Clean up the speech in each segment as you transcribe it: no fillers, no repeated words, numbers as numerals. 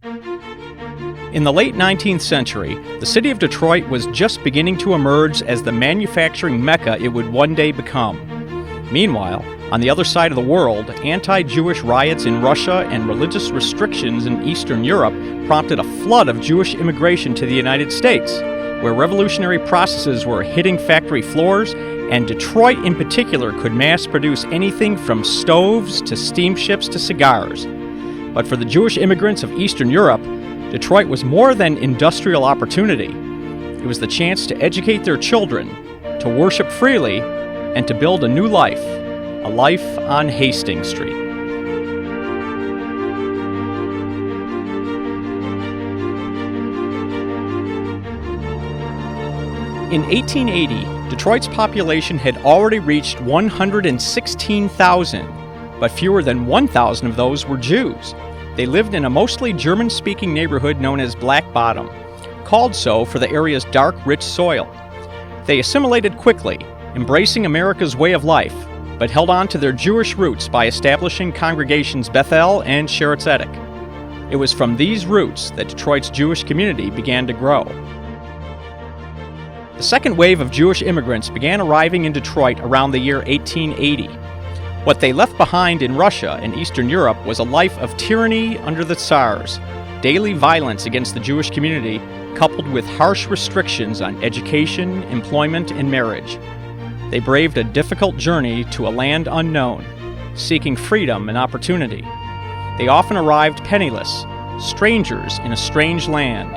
In the late 19th century, the city of Detroit was just beginning to emerge as the manufacturing mecca it would one day become. Meanwhile, on the other side of the world, anti-Jewish riots in Russia and religious restrictions in Eastern Europe prompted a flood of Jewish immigration to the United States, where revolutionary processes were hitting factory floors, and Detroit in particular could mass produce anything from stoves to steamships to cigars. But for the Jewish immigrants of Eastern Europe, Detroit was more than industrial opportunity. It was the chance to educate their children, to worship freely, and to build a new life, a life on Hastings Street. In 1880, Detroit's population had already reached 116,000, but fewer than 1,000 of those were Jews. They lived in a mostly German-speaking neighborhood known as Black Bottom, called so for the area's dark, rich soil. They assimilated quickly, embracing America's way of life, but held on to their Jewish roots by establishing congregations Bethel and Sheretz Tzedek. It was from these roots that Detroit's Jewish community began to grow. The second wave of Jewish immigrants began arriving in Detroit around the year 1880. What they left behind in Russia and Eastern Europe was a life of tyranny under the Tsars, daily violence against the Jewish community, coupled with harsh restrictions on education, employment, and marriage. They braved a difficult journey to a land unknown, seeking freedom and opportunity. They often arrived penniless, strangers in a strange land,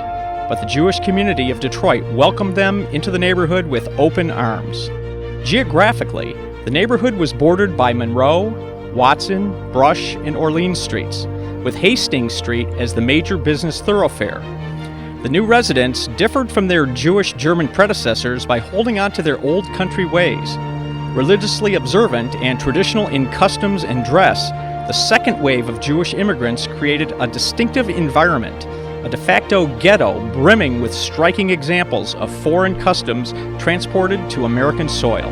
but the Jewish community of Detroit welcomed them into the neighborhood with open arms. Geographically, the neighborhood was bordered by Monroe, Watson, Brush, and Orleans streets, with Hastings Street as the major business thoroughfare. The new residents differed from their Jewish German predecessors by holding on to their old country ways. Religiously observant and traditional in customs and dress, the second wave of Jewish immigrants created a distinctive environment, a de facto ghetto brimming with striking examples of foreign customs transported to American soil.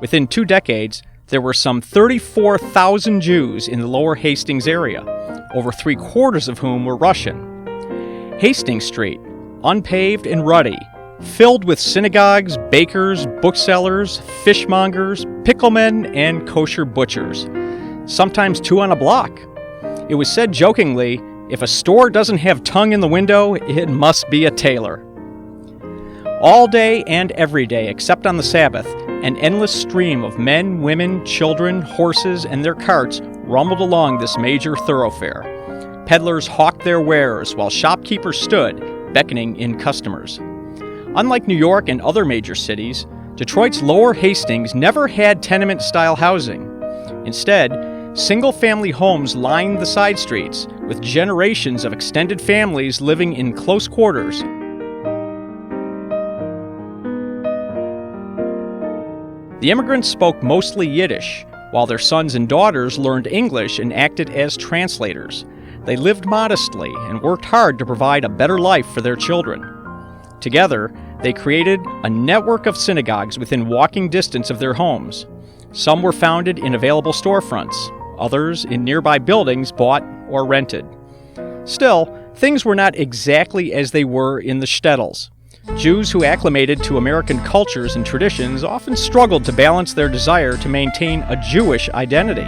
Within 2 decades, there were some 34,000 Jews in the lower Hastings area, over 3/4 of whom were Russian. Hastings Street, unpaved and ruddy, filled with synagogues, bakers, booksellers, fishmongers, picklemen, and kosher butchers, sometimes 2 on a block. It was said jokingly, if a store doesn't have tongue in the window, it must be a tailor. All day and every day, except on the Sabbath, an endless stream of men, women, children, horses, and their carts rumbled along this major thoroughfare. Peddlers hawked their wares while shopkeepers stood, beckoning in customers. Unlike New York and other major cities, Detroit's lower Hastings never had tenement-style housing. Instead, single-family homes lined the side streets, with generations of extended families living in close quarters. The immigrants spoke mostly Yiddish, while their sons and daughters learned English and acted as translators. They lived modestly and worked hard to provide a better life for their children. Together, they created a network of synagogues within walking distance of their homes. Some were founded in available storefronts, others in nearby buildings bought or rented. Still, things were not exactly as they were in the shtetls. Jews who acclimated to American cultures and traditions often struggled to balance their desire to maintain a Jewish identity.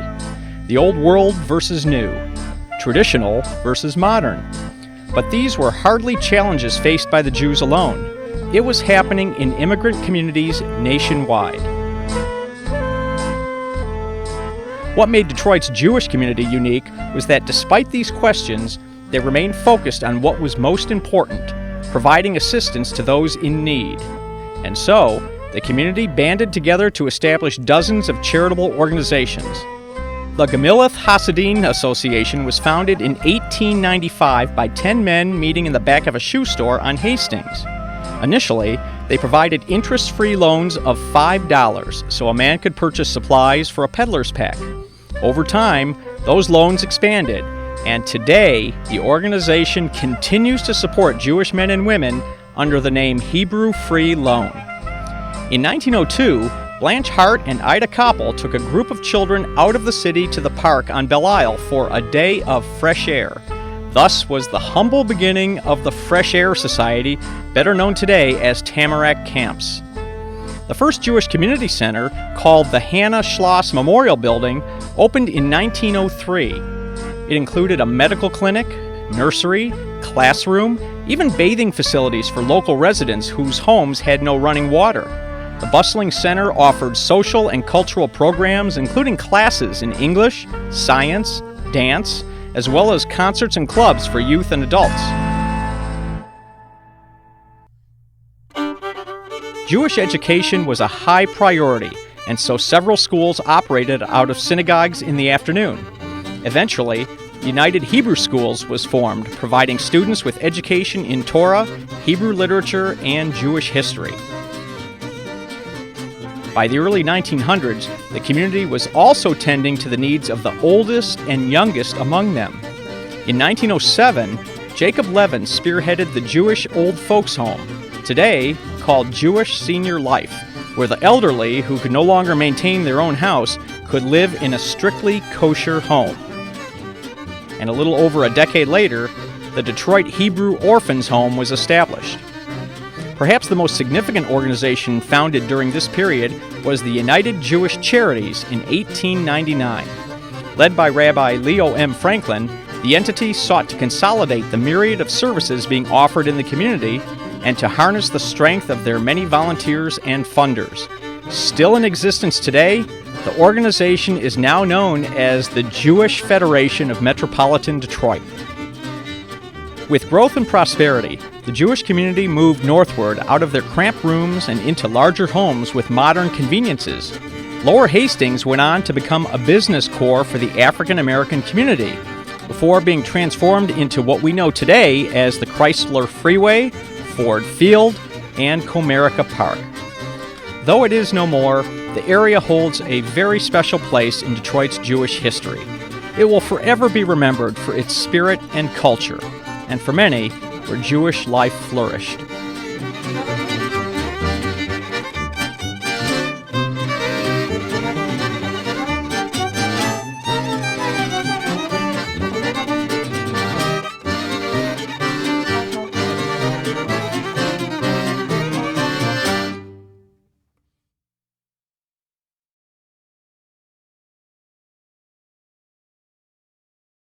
The old world versus new, traditional versus modern. But these were hardly challenges faced by the Jews alone. It was happening in immigrant communities nationwide. What made Detroit's Jewish community unique was that despite these questions, they remained focused on what was most important, providing assistance to those in need. And so, the community banded together to establish dozens of charitable organizations. The Gemilath Hasidim Association was founded in 1895 by 10 men meeting in the back of a shoe store on Hastings. Initially, they provided interest-free loans of $5 so a man could purchase supplies for a peddler's pack. Over time, those loans expanded, and today, the organization continues to support Jewish men and women under the name Hebrew Free Loan. In 1902, Blanche Hart and Ida Koppel took a group of children out of the city to the park on Belle Isle for a day of fresh air. Thus was the humble beginning of the Fresh Air Society, better known today as Tamarack Camps. The first Jewish community center, called the Hannah Schloss Memorial Building, opened in 1903. It included a medical clinic, nursery, classroom, even bathing facilities for local residents whose homes had no running water. The bustling center offered social and cultural programs, including classes in English, science, dance, as well as concerts and clubs for youth and adults. Jewish education was a high priority, and so several schools operated out of synagogues in the afternoon. Eventually, United Hebrew Schools was formed, providing students with education in Torah, Hebrew literature, and Jewish history. By the early 1900s, the community was also tending to the needs of the oldest and youngest among them. In 1907, Jacob Levin spearheaded the Jewish Old Folks Home, today called Jewish Senior Life, where the elderly who could no longer maintain their own house could live in a strictly kosher home. And a little over a decade later, the Detroit Hebrew Orphans Home was established. Perhaps the most significant organization founded during this period was the United Jewish Charities in 1899. Led by Rabbi Leo M. Franklin, the entity sought to consolidate the myriad of services being offered in the community and to harness the strength of their many volunteers and funders. Still in existence today, the organization is now known as the Jewish Federation of Metropolitan Detroit. With growth and prosperity, the Jewish community moved northward out of their cramped rooms and into larger homes with modern conveniences. Lower Hastings went on to become a business core for the African American community, before being transformed into what we know today as the Chrysler Freeway, Ford Field, and Comerica Park. Though it is no more, the area holds a very special place in Detroit's Jewish history. It will forever be remembered for its spirit and culture, and for many, where Jewish life flourished.